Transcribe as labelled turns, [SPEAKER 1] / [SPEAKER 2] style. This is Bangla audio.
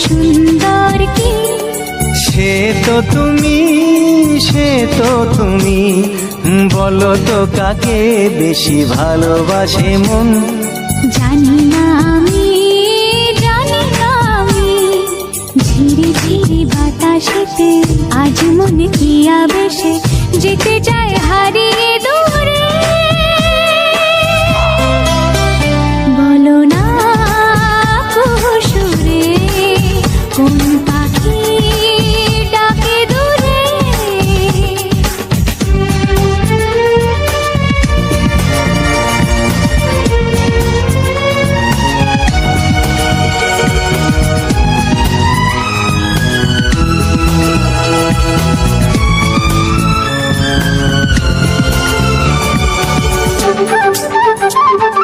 [SPEAKER 1] সুন্দর কি
[SPEAKER 2] সে তো তুমি বলো তো কাকে বেশি ভালোবাসে মন।
[SPEAKER 1] জানি না আমি ঝিরি ঝিরি বাতাসেতে আজ মনে কি আবেশে যেতে চায় হারিয়ে